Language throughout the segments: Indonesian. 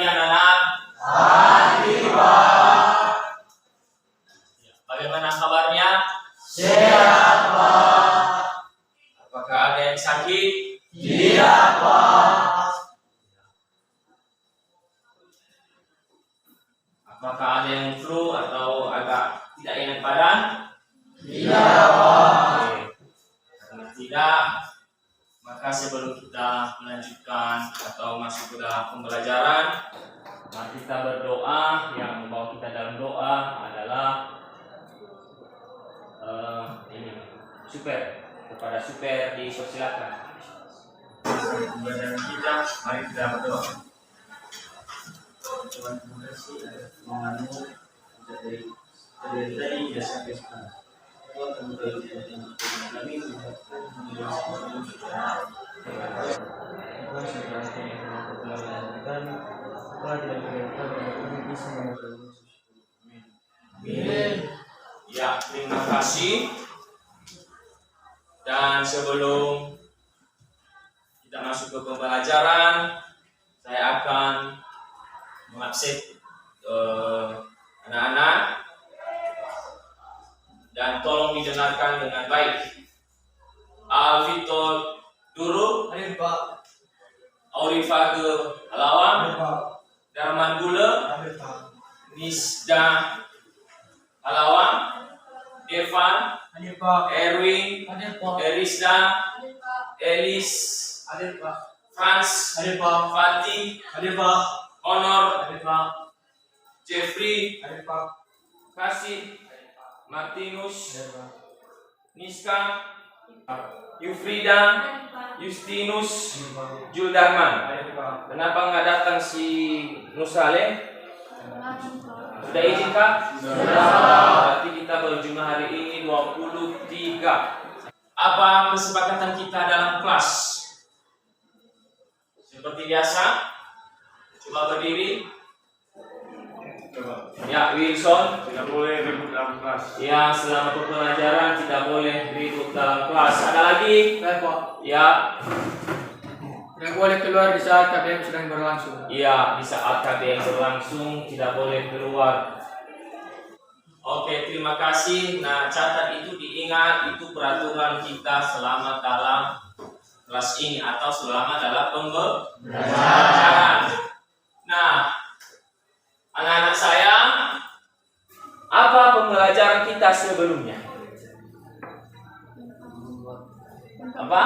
pagi anak-anak. Pagi, Pak. Bagaimana kabarnya? Sehat, Pak. Apakah ada yang sakit? Tidak, Pak. Apakah ada yang flu atau agak tidak enak badan? Tidak, Pak. Oke. Karena tidak, maka sebelum kita melanjutkan atau masuk ke dalam pembelajaran, mari kita berdoa. Yang membawa kita dalam doa adalah super. Kepada super dipersilakan. Pembelajaran kita, mari kita berdoa. Tuhan, terima kasih atas pertolongan-Mu dari tadi hingga sampai sekarang. Tuhan, kami berdoa kami mengucapkan Tuhan segala yang pertolongan kami, Tuhan tidak berdoa kami bisa mengucapkan Yesus. Amin. Ya, terima kasih. Dan sebelum kita masuk ke pembelajaran, saya akan mengabsen anak-anak dan tolong didengarkan dengan baik. Alvito Duru, Hadir, Pak. Aurifage Halawang, Hadir, Pak. Darman Gula, Hadir, Pak. Nisda Halawang, Devan, Hadir, Pak. Erwin, Hadir, Pak. Erisda, Elis, Hadir, Pak. Franz, Hadir, Pak. Fatih, Hadir, Pak. Honor, Hadir, Pak. Jeffrey, Hadir, Pak. Kasih, Martinus, Hadir, Pak. Niska, Yufrida, Justinus, Hadir, Pak. Juldarman. Hadir, Pak. Kenapa nggak datang si Nusale? Sudah izin Kak? Sudah. Berarti kita berjumlah hari ini 23. Apa kesepakatan kita dalam kelas? Seperti biasa, coba berdiri. Ya, Wilson. Tidak boleh ribut dalam kelas. Ya, selama pembelajaran tidak boleh ribut dalam kelas. Ada lagi? Baik, Pak. Ya, Tidak boleh keluar di saat KBM sedang berlangsung. iya, di saat KBM berlangsung tidak boleh keluar. Oke, terima kasih. Nah, catat itu diingat, itu peraturan kita selama dalam kelas ini atau selama dalam pembelajaran. Nah, anak-anak saya, apa pembelajaran kita sebelumnya? Apa?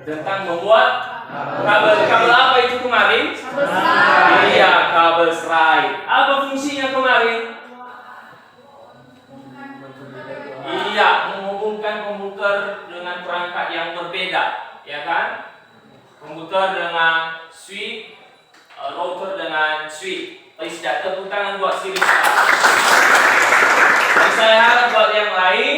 Tentang membuat kabel apa itu kemarin? Iya, kabel serai. Apa fungsinya kemarin? Iya, menghubungkan komputer dengan perangkat yang berbeda, ya kan? Komputer dengan switch, router dengan switch. Tidak, tepuk tangan buat si Rizka. Dan saya harap buat yang lain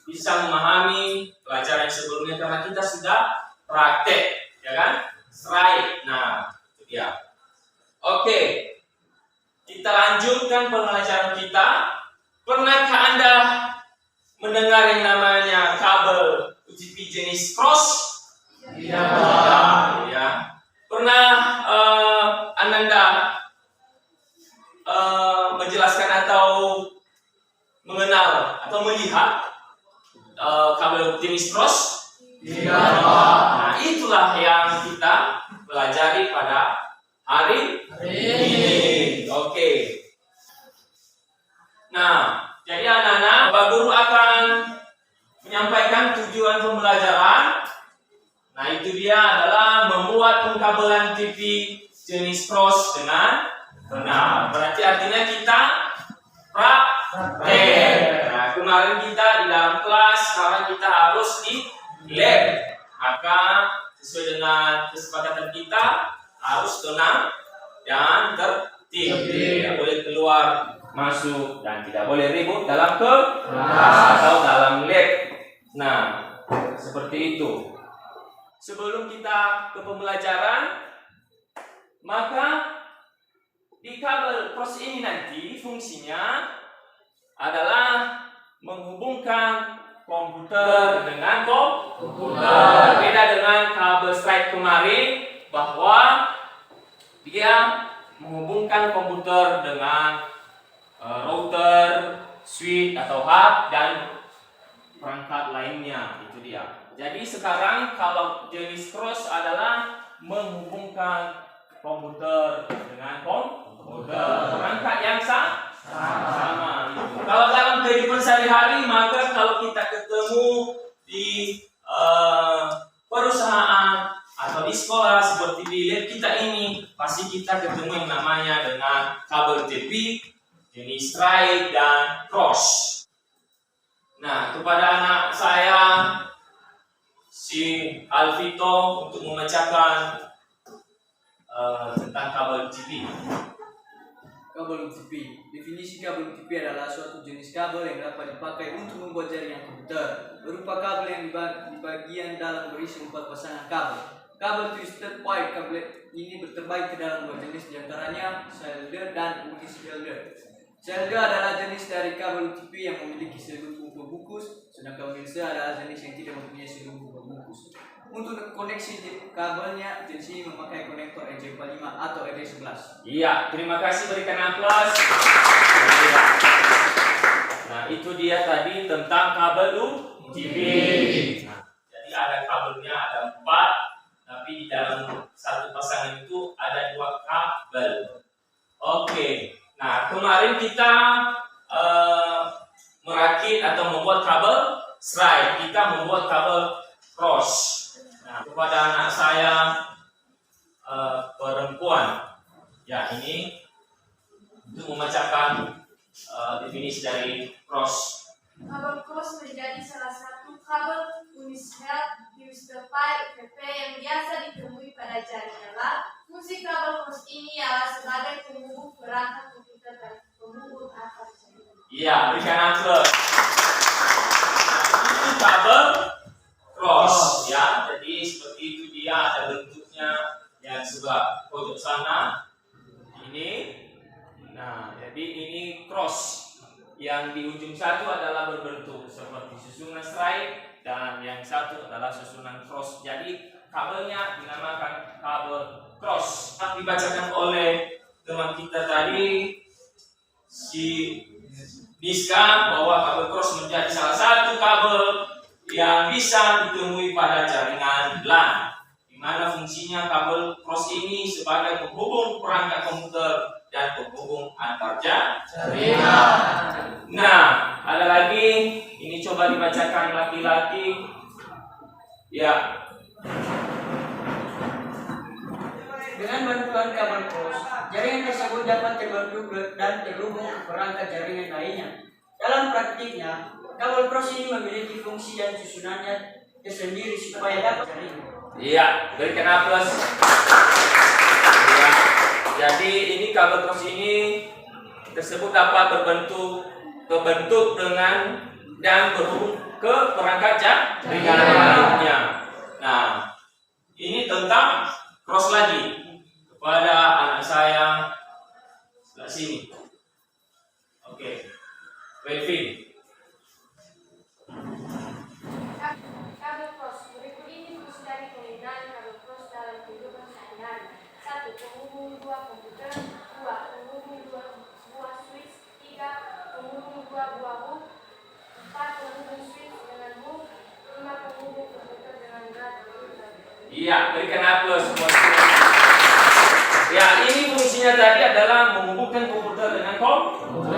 bisa memahami pelajaran sebelumnya karena kita sudah praktek, ya kan? Serai. Nah, itu dia. Oke. Kita lanjutkan pembelajaran kita. Pernahkah Anda mendengar yang namanya kabel UTP jenis cross? Tidak. Ya. Pernah Ananda menjelaskan atau mengenal atau melihat kabel jenis cross? Tidak, Pak. Nah, itulah yang kita pelajari pada hari ini. Oke. Nah, jadi anak-anak, Pak Guru akan menyampaikan tujuan pembelajaran. Nah, itu dia adalah membuat pengkabelan TV jenis cross dengan benar. Berarti artinya kita praktek. Nah, kemarin kita di dalam kelas, sekarang kita harus di lab. Maka sesuai dengan kesepakatan kita harus tenang dan tertib. Tidak boleh keluar masuk dan tidak boleh ribut dalam kelas atau dalam lab. Nah, seperti itu. Sebelum kita ke pembelajaran, maka di kabel cross ini nanti fungsinya adalah menghubungkan komputer dengan komputer. Beda dengan kabel straight kemarin bahwa dia menghubungkan komputer dengan router, switch atau hub dan perangkat lainnya. Itu dia. Jadi sekarang kalau jenis cross adalah menghubungkan komputer dengan komputer, perangkat yang sama. Kalau dalam kehidupan sehari-hari, maka kalau kita ketemu di perusahaan atau di sekolah seperti di lab kita ini, pasti kita ketemu yang namanya dengan kabel TV, jenis straight dan cross. Nah, kepada anak saya si Alvito untuk memecahkan tentang kabel TV. Kabel UTP. Definisi kabel UTP adalah suatu jenis kabel yang dapat dipakai untuk membuat jaringan komputer. Berupa kabel yang di bagian dalam berisi 4 pasangan kabel. Kabel twisted pipe kabel ini terbagi ke dalam 2 jenis, diantaranya Schelde dan Multi-Schelde. Schelde adalah jenis dari kabel UTP yang memiliki selubung pembungkus, sedangkan Milse adalah jenis yang tidak mempunyai selubung pembungkus. Untuk koneksi kabelnya, jenis ini memakai konektor EJ45 atau EJ11. Iya, terima kasih, berikan aplaus. Nah, itu dia tadi tentang kabel UTP. Nah, jadi ada kabelnya ada 4. Tapi di dalam satu pasangan itu ada 2 kabel. Oke. Nah, kemarin kita merakit atau membuat kabel straight. Kita membuat kabel cross. Nah, kepada anak saya perempuan, ya ini untuk memecahkan definisi dari cross. Kabel cross menjadi salah satu kabel Uniswap Twisted Pipe (UTP) yang biasa ditemui pada jaringan LAN. Fungsi kabel cross ini ialah sebagai penghubung perangkat komputer dan penghubung antar jaringan. Iya, berikan aplaus. Itu kabel cross, ya. Jadi seperti itu dia, ada bentuknya yang sebelah pojok sana. Ini, nah, jadi ini cross. Yang di ujung satu adalah berbentuk seperti susunan straight dan yang satu adalah susunan cross. Jadi kabelnya dinamakan kabel cross. Dibacakan oleh teman kita tadi si Niska bahwa kabel cross menjadi salah satu kabel yang bisa ditemui pada jaringan LAN, di mana fungsinya kabel cross ini sebagai penghubung perangkat komputer dan penghubung antar jaringan. Nah, ada lagi, ini coba dibacakan laki-laki. Ya. Dengan bantuan kabel cross, jaringan tersebut dapat terbentuk dan terhubung ke perangkat jaringan lainnya. Dalam praktiknya, kabel cross ini memiliki fungsi dan susunannya tersendiri supaya dapat jaringan. Iya, berikan aplaus. Ya. Jadi ini kabel cross ini tersebut dapat berbentuk dengan dan berhubung ke perangkat jaringan lainnya. Nah, ini tentang cross lagi kepada anak saya sebelah sini. Oke, Melvin. Kabel cross. Berikut ini fungsi dari penggunaan kabel cross dalam kehidupan sehari-hari. 1. Penghubung 2 komputer. 2. Penghubung 2 buah switch. 3. Penghubung 2 buah hub. 4. Penghubung switch dengan hub. 5. Penghubung komputer dengan radio. Iya, berikan aplaus buat ya, ini fungsinya tadi adalah menghubungkan komputer dengan komputer.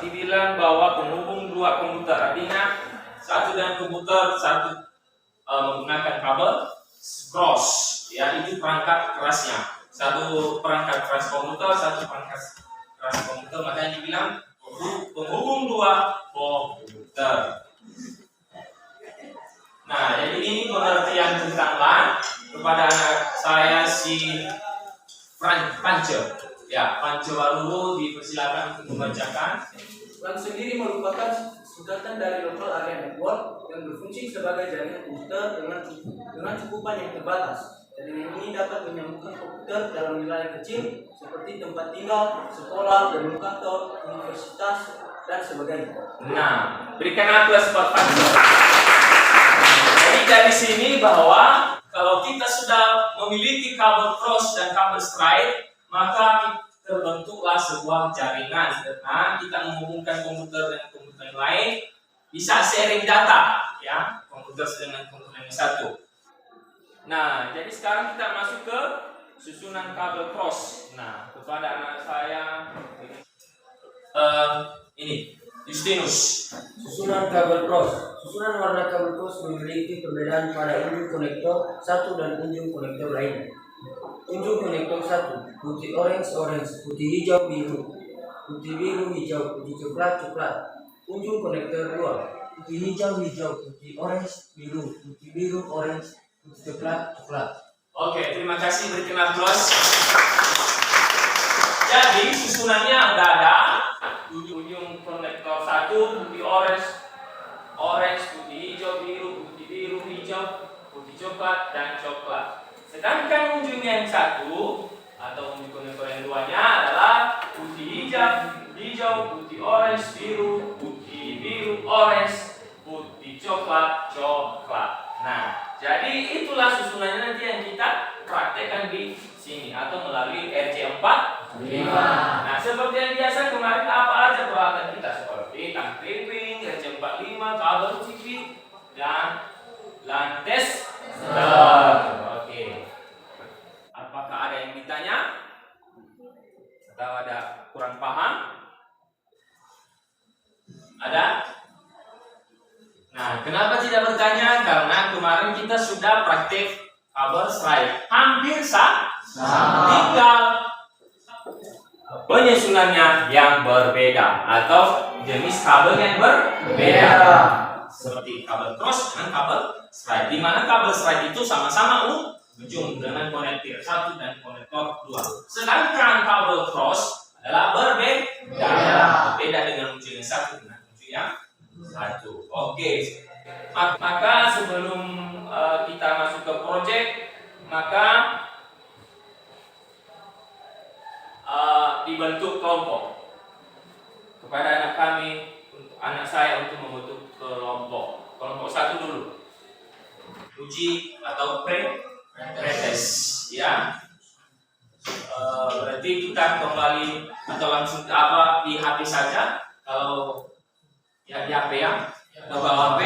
Dibilang bahwa penghubung 2 komputer, artinya satu dengan komputer, satu menggunakan kabel cross. Ya, itu perangkat kerasnya. Satu perangkat keras komputer, satu perangkat keras komputer, makanya dibilang penghubung 2 komputer. Nah, jadi ini pengertian tentang LAN kepada anak saya si Pance. Ya, Pance Walulu dipersilakan untuk membacakan. LAN sendiri merupakan singkatan dari Local Area Network yang berfungsi sebagai jaringan komputer dengan cakupan yang terbatas. Jaringan ini dapat menyambungkan komputer dalam wilayah kecil seperti tempat tinggal, sekolah, gedung kantor, universitas, dan sebagainya. Nah, berikan aplaus buat Pance. Jadi dari sini bahwa kalau kita sudah memiliki kabel cross dan kabel straight, maka terbentuklah sebuah jaringan karena kita menghubungkan komputer dengan komputer yang lain, bisa sharing data, ya, komputer dengan komputer yang satu. Nah, jadi sekarang kita masuk ke susunan kabel cross. Nah, kepada anak saya ini Justinus. Susunan kabel cross. Susunan warna kabel cross memiliki perbedaan pada unjung konektor satu dan unjung konektor lain. Unjung konektor 1, putih orange, putih hijau biru, putih biru hijau, putih coklat. Unjung konektor 2, putih hijau, putih orange biru, putih biru orange, putih coklat. Oke, terima kasih, berikan aplaus. Jadi susunannya udah ada. Ujung konektor 1 putih orange, putih hijau biru, putih biru hijau, putih coklat dan coklat. Sedangkan ujung yang satu atau ujung konektor yang duanya adalah putih hijau, putih orange, biru, putih biru, orange, putih coklat. Nah, jadi itulah susunannya nanti yang kita praktekkan di sini atau melalui RJ45. Nah, seperti yang biasa kemarin apa aja peralatan kita seperti tang clipping, RJ45, kabel TV dan LAN tester. Oke. Apakah ada yang ditanya? Atau ada kurang paham? Ada? Nah, kenapa tidak bertanya? Karena kemarin kita sudah praktek kabel serai. Hampir sama. Tinggal penyusunannya yang berbeda atau jenis kabel yang berbeda. Seperti kabel cross dengan kabel serai. Di mana kabel serai itu sama-sama ujung dengan konektor 1 dan konektor 2. Sedangkan kabel cross adalah berbeda dengan ujung yang 1 dengan ujung yang 1. Oke. Maka sebelum kita masuk ke proyek, maka dibentuk kelompok kepada anak saya untuk membentuk kelompok 1 dulu, uji atau pretest, ya. Berarti kita kembali atau langsung di HP saja. Kalau ya di HP ya, ke bawah HP.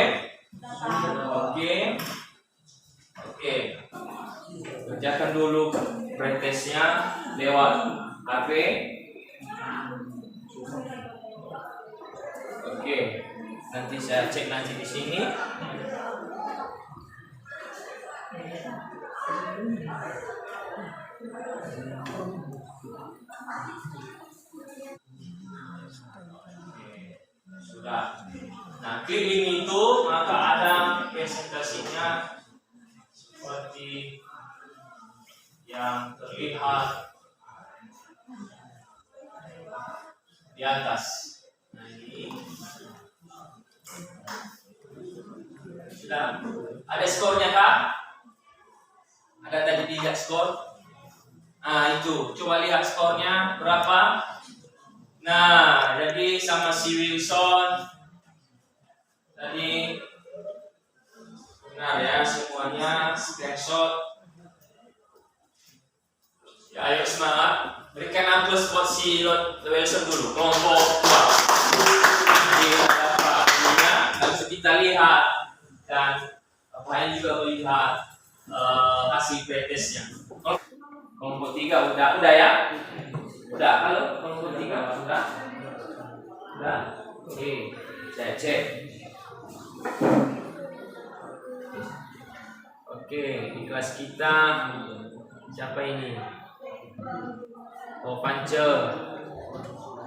Oke. Kerjakan dulu pretestnya lewat HP. Oke. Nanti saya cek nanti di sini. Sudah. Nah, klik link itu maka ada presentasinya seperti yang terlihat di atas. Nah, ini sudah ada skornya kah? Ada tadi dilihat skor? Nah, itu coba lihat skornya berapa. Nah, jadi sama si Wilson tadi benar ya semuanya, screenshot. Ya, ayo semangat. Berikan aplaus buat si Wilson dulu, kelompok 2. Jadi apa artinya? Langsung kita lihat dan lain juga melihat hasil pretestnya. Kelompok 3 udah ya? Udah, kalau kelompok 3 sudah? Oke, saya cek. Oke, di kelas kita siapa ini? Oh, Pance.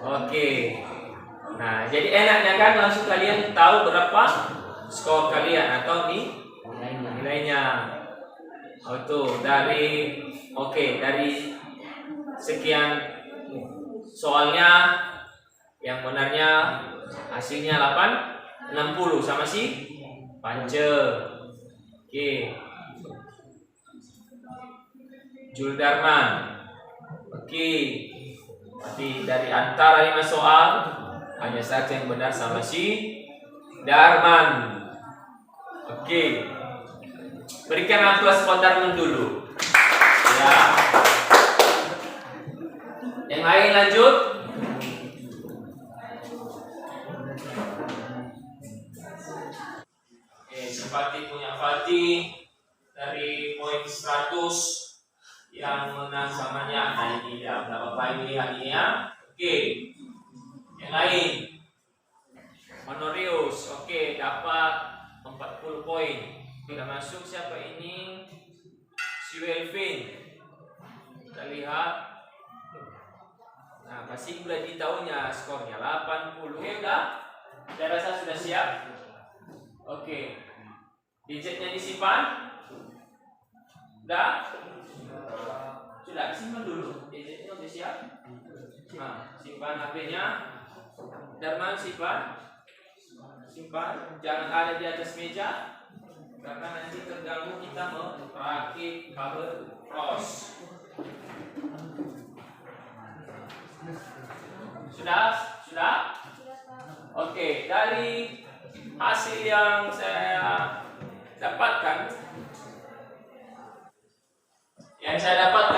Oke. Nah, jadi enaknya kan langsung kalian tahu berapa skor kalian atau nilainya. Oh, tuh dari sekian soalnya yang benarnya hasilnya 60 sama si Pance. Oke. Juldarman. Oke. Berarti dari antara 5 soal hanya satu yang benar sama si Darman. Oke. Berikan aplaus buat Darman dulu. Ya. Yang lain lanjut. Oke, simpati punya Fatih dari poin 100 yang menang samanya. Nah ini ya, berapa poin lihat ini ya. Oke, yang lain. Honorius, oke, dapat 40 poin. Kita masuk siapa ini? Si Welvin. Kita lihat. Nah, pasti sudah ditahunya skornya 80. Oke, udah? Saya rasa sudah siap. Oke. Digitnya disimpan. Udah? Sudah simpan dulu. Digitnya udah siap. Nah, simpan HP-nya. Darman simpan. Simpan, jangan ada di atas meja karena nanti terganggu kita merakit kabel cross. Sudah? Oke, dari hasil yang saya dapatkan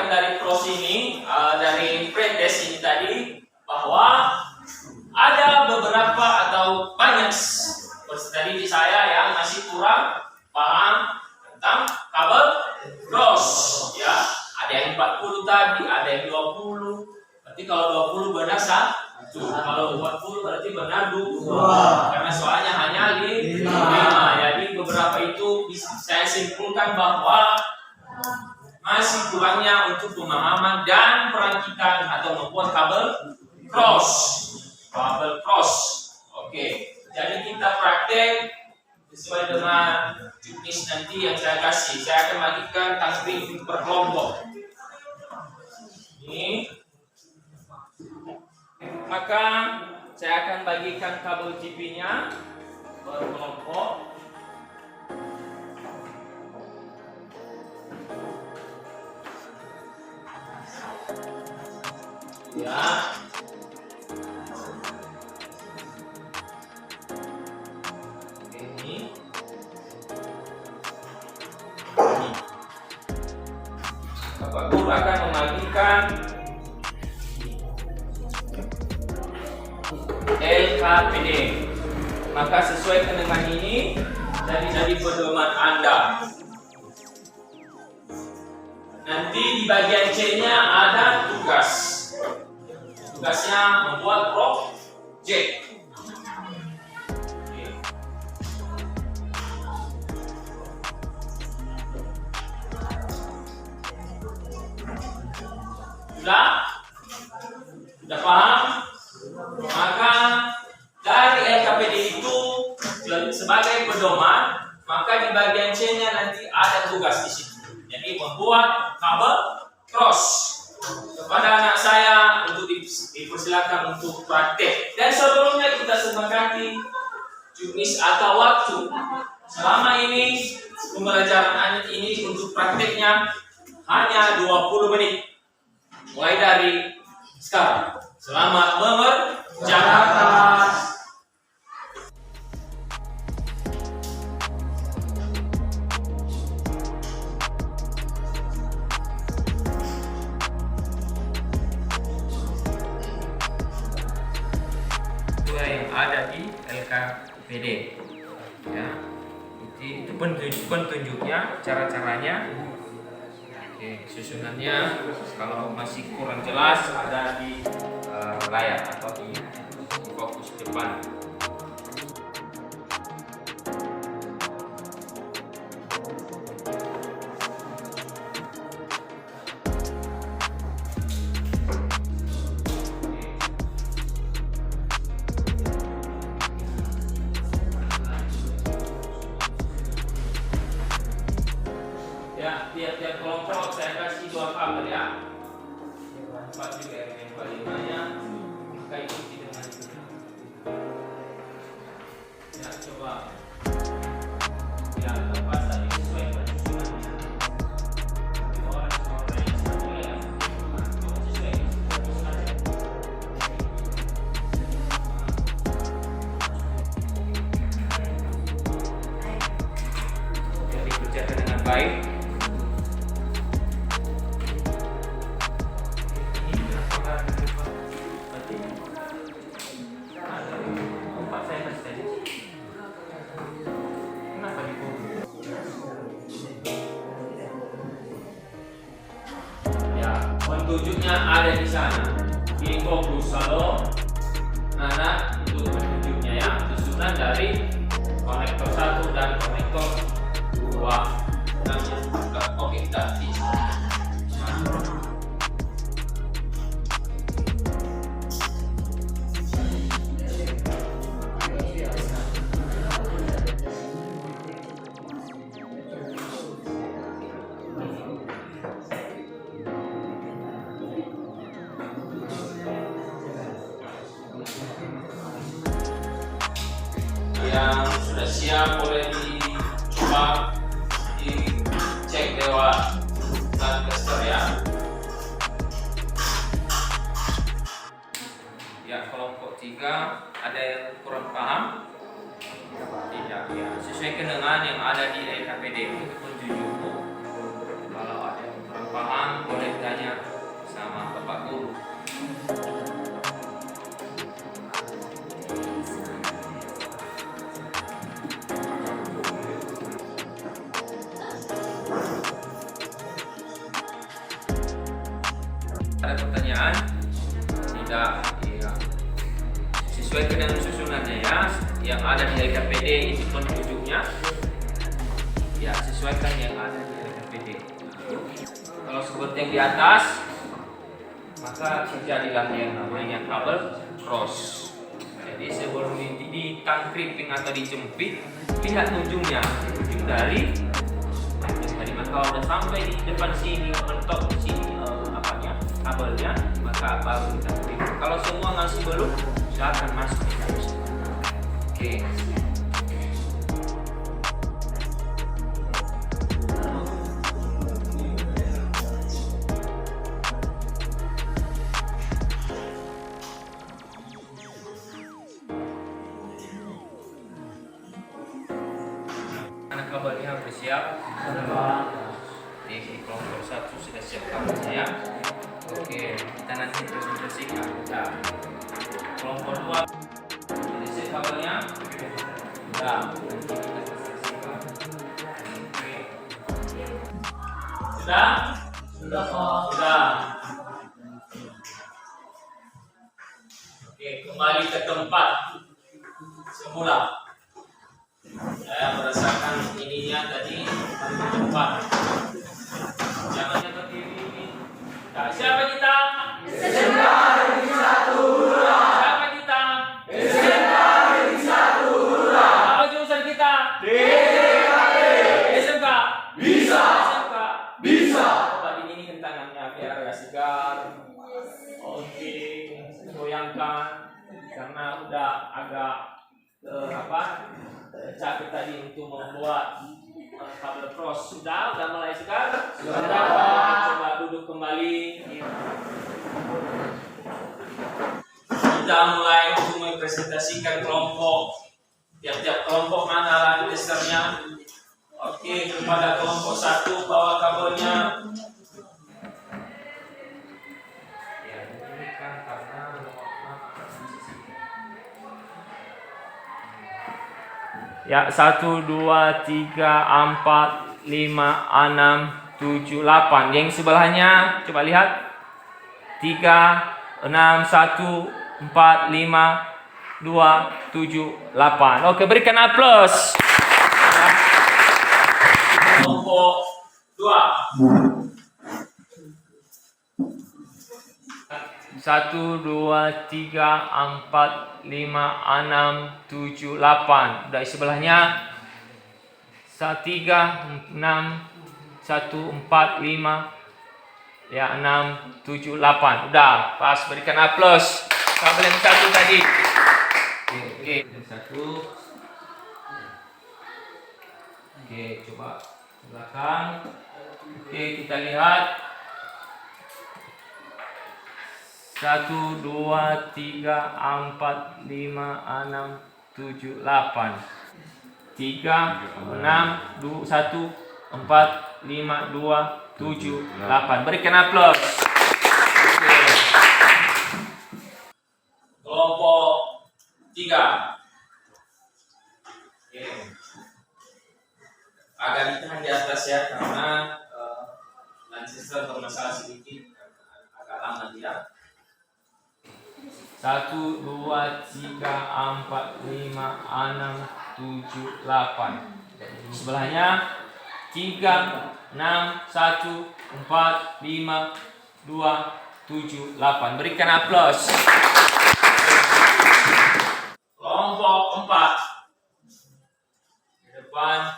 dari cross ini, dari pretest ini tadi, bahwa ada beberapa atau banyak tadi di saya yang masih kurang paham tentang kabel cross ya. Ada yang 40 tadi, ada yang 20. Berarti kalau 20 benar satu, kalau 40 berarti benar 2. Karena soalnya hanya 5. Jadi beberapa itu saya simpulkan bahwa masih kurangnya untuk pemahaman dan perankitan atau membuat kabel cross. Oke, jadi kita praktek sesuai dengan juknis nanti yang saya kasih. Saya akan bagikan tasbih per kelompok. Ini, maka saya akan bagikan kabel TV-nya per kelompok. Ya. Bapak Guru akan membagikan LKPD. Maka sesuaikan dengan ini jadi pedoman Anda. Nanti di bagian C-nya ada tugas. Tugasnya membuat project. Sudah paham? Maka dari LKPD itu sebagai pedoman, maka di bagian C-nya nanti ada tugas di situ. Jadi membuat kabel cross. Kepada anak saya untuk dipersilakan untuk praktek. Dan sebelumnya kita sepakati juknis atau waktu. Selama ini pembelajaran anak ini untuk prakteknya hanya 20 menit. Mulai dari sekarang. Selamat mengerjakan. Dua yang ada di LKPD. Ya. Itu petunjuknya, cara-caranya. Oke, susunannya kalau masih kurang jelas ada di layar atau di fokus depan. Ya, tiap-tiap kelompok saya kasih 2 kabel ya. 4 juga yang paling-nya. Maka ikuti dengan itu. Ya, coba. Ya, lepas tadi sesuai penyusunannya. Orang yang satu ya. Sesuai penyusunannya. Ya, dikerjakan dengan baik. sana. Ini fokus halo. Nah, itu petunjuknya ya. Susunan dari konektor 1 dan konektor 2. Oke, kita yang sudah siap boleh dicoba dicek lewat tester ya. Ya, kelompok 3 ada yang kurang paham? Tidak ya. Sesuaikan dengan yang ada di LKPD itu penjujutmu. Kalau ada yang kurang paham boleh tanya sama Bapak Guru. Ada pertanyaan? Tidak, iya. Sesuaikan dengan susunannya ya. Yang ada di LKPD itu penunjuknya. Ya, sesuaikan yang ada di LKPD. Kalau seperti yang di atas, maka terjadilah yang namanya kabel cross. Jadi sebelum ditangkriping atau dijepit, lihat ujungnya, ujung dari maka udah sampai di depan sini, mentok di sini kabelnya, maka baru kita klik. Kalau semua masih belum, silakan masuk di dalam. Oke. Anak kabelnya bersiap. Di kelompok 1 sudah siap kabelnya ya. Oke, kita nanti presentasikan. Ya. Kelompok 2 sudah siap kabelnya. Ya, nanti kita presentasikan. Oke. Sudah? Sudah. Oke, kembali ke tempat semula. Saya merasakan ininya tadi tempat. Jangan ke kiri. Nah, siapa kita? SMK Negeri 1 Hurra. Siapa kita? SMK Negeri 1 Hurra. Apa jurusan kita? DKP. SMK bisa. SMK bisa. Coba dinginin tangannya biar agak segar. Oke, goyangkan karena udah agak capek tadi untuk membuat kabel cross. Sudah mulai sekarang. Coba duduk kembali. Kita mulai untuk mempresentasikan kelompok. Tiap-tiap kelompok mana lagi testernya. Oke, kepada kelompok 1 bawa kabelnya. Ya, 1, 2, 3, 4, 5, 6, 7, 8. Yang sebelahnya coba lihat. 3, 6, 1, 4, 5, 2, 7, 8. Oke, berikan aplaus. Kelompok 2. 1, 2, 3, 4, 5, 6, 7, 8. Dari sebelahnya 3, 6, 1, 4, 5, ya 6, 7, 8. Udah, pas, berikan aplaus. Kabel yang 1 tadi. Oke, 1. Oke, coba belakang. Oke, kita lihat. 1, 2, 3, 4, 5, 6, 7, 8. 3, 6, 1, 4, 5, 2, 7, 8. Berikan aplaus. Oke. Kelompok 3. Oke. Agak ditahan di atas ya karena Lancaster bermasalah sedikit, agak lama dia. 1, 2, 3, 4, 5, 6, 7, 8. Sebelahnya 3, 6, 1, 4, 5, 2, 7, 8. Berikan aplaus. Kelompok 4 di depan.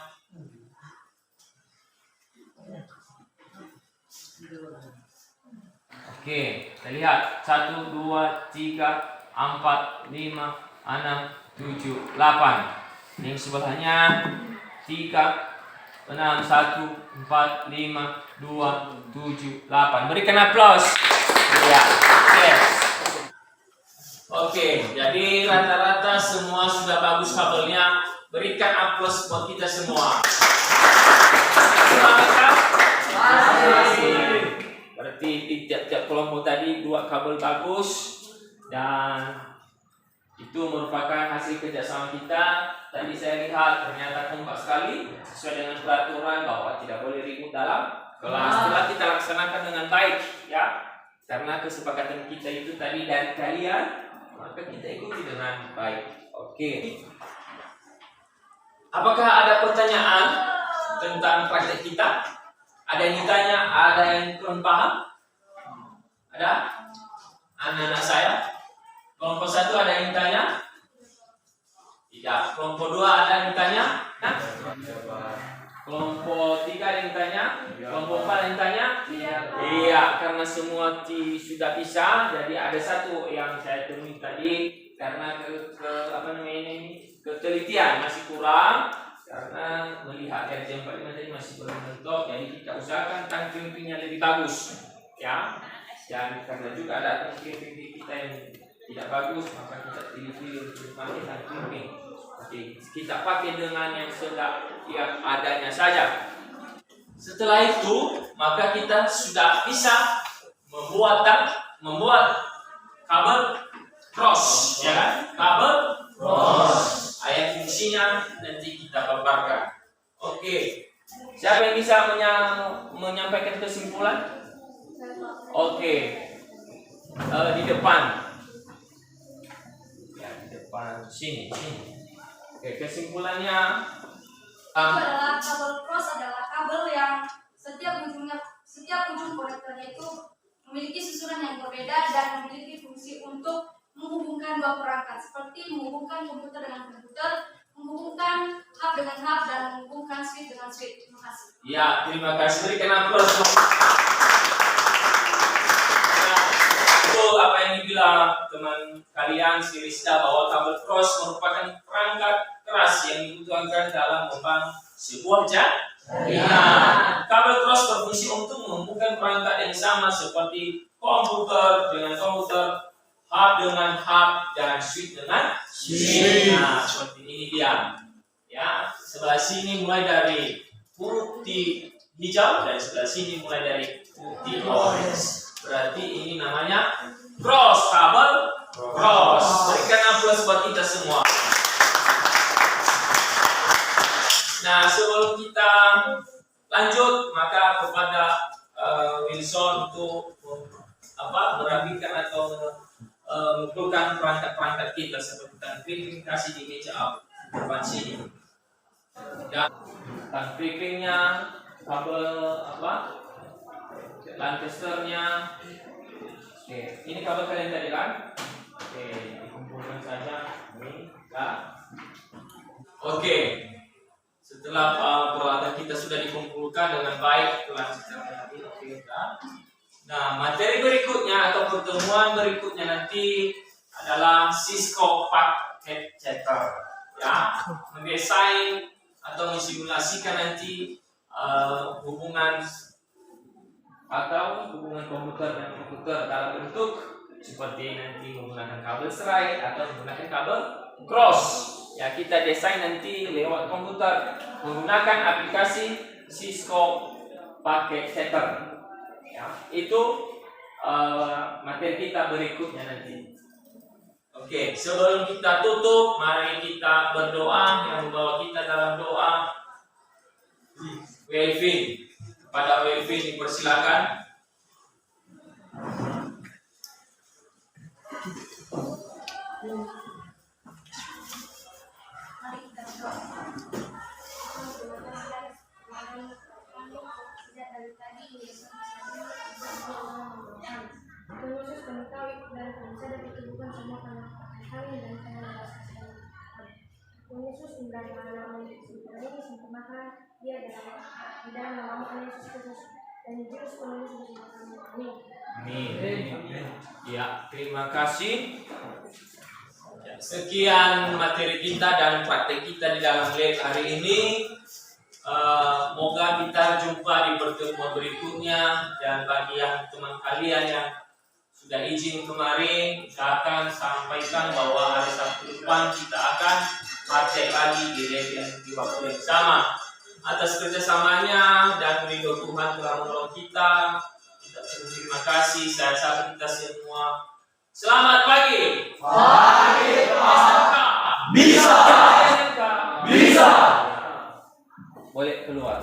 Oke, kita lihat 1, 2, 3, 4, 5, 6, 7, 8. Yang sebelahnya 3, 6, 1, 4, 5, 2, 7, 8. Berikan aplaus. Ya, yes. Oke, jadi rata-rata semua sudah bagus kabelnya. Berikan aplaus buat kita semua. Berarti di tiap-tiap kelompok tadi 2 kabel bagus, dan itu merupakan hasil kerjasama kita. Tadi saya lihat ternyata kompak sekali, sesuai dengan peraturan bahwa tidak boleh ribut dalam kelas. Setelah kita laksanakan dengan baik, ya, karena kesepakatan kita itu tadi dari kalian, maka kita ikuti dengan baik. Oke. Apakah ada pertanyaan tentang praktek kita? Ada yang ditanya, ada yang kurang paham? Ada? Anak-anak saya? Kelompok 1 ada yang ditanya? Tidak. Kelompok 2 ada yang ditanya? Nah? Kelompok 3 ada yang ditanya? Kelompok 4 ada yang ditanya? Iya, karena semua sudah bisa, jadi ada satu yang saya temui tadi karena ketelitian masih kurang, karena melihat dari jam 45 tadi masih belum mentok, jadi kita usahakan tangkring-tangkringnya lebih bagus, ya. Dan karena juga ada tangkring-tangkring kita yang tidak bagus, maka kita pilih-pilih untuk pakai tangkring. Oke, kita pakai dengan yang adanya saja. Setelah itu, maka kita sudah bisa membuat kabel cross, ya kan? Kabel cross. Ayat fungsinya nanti kita paparkan. Oke. Siapa yang bisa menyampaikan kesimpulan? Oke. Di depan. Ya, di depan sini. Oke, kesimpulannya adalah kabel cross adalah kabel yang setiap ujung konektornya itu memiliki susunan yang berbeda dan memiliki fungsi untuk menghubungkan 2 perangkat, seperti menghubungkan komputer dengan komputer, menghubungkan hub dengan hub, dan menghubungkan switch dengan switch. Terima kasih. ya, terima kasih. Berikan aplaus. Betul apa yang dibilang teman kalian si Rizda, bahwa kabel cross merupakan perangkat keras yang dibutuhkan dalam membangun sebuah jaringan. Kabel cross berfungsi untuk menghubungkan perangkat yang sama seperti komputer dengan komputer, hub dengan hub, dan switch dengan switch. Nah, seperti ini dia. Ya, sebelah sini mulai dari putih hijau, dan sebelah sini mulai dari putih orange. Berarti ini namanya cross, kabel cross. Berikan aplaus buat kita semua. Nah, sebelum kita lanjut, maka kepada Wilson untuk merapikan atau mengumpulkan perangkat-perangkat kita seperti tangkring, kasih di meja depan sini. Ya, tangkringnya, kabel Lancasternya. Oke, ini kabel kalian tadi kan? Oke, dikumpulkan saja. Ini, ya. Oke. Setelah peralatan kita sudah dikumpulkan dengan baik, nah, materi berikutnya atau pertemuan berikutnya nanti adalah Cisco Packet Checker, ya, mendesain atau mensimulasikan nanti hubungan komputer dan komputer dalam bentuk seperti nanti menggunakan kabel serai atau menggunakan kabel cross. Ya, kita desain nanti lewat komputer menggunakan aplikasi Cisco Packet Checker. Ya, itu materi kita berikutnya nanti. Oke, sebelum kita tutup, mari kita berdoa. Yang membawa kita dalam doa Welvin. Pada Welvin dipersilakan. Mari kita berdoa. Sejak dari tadi Yesus Tuhan Yesus kami tahu dan kami sadar itu bukan semua karena kami dan karena rasa sayang kami. Tuhan Yesus memberi nama sebentar ini sempurnakan dia di dalam nama Tuhan Yesus Kristus dan Yesus Tuhan Yesus bersama kami. Amin. Amin. Ya, terima kasih. Ya, sekian materi kita dan praktek kita di dalam lab hari ini. Moga kita jumpa di pertemuan berikutnya, dan bagi yang teman kalian yang sudah izin kemarin, kita akan sampaikan bahwa hari Sabtu depan kita akan praktek lagi di lab yang di waktu yang sama. Atas kerjasamanya dan ridho Tuhan telah menolong kita. Kita terima kasih. Saya sahabat kita semua. Selamat pagi. Bisa. Boleh keluar.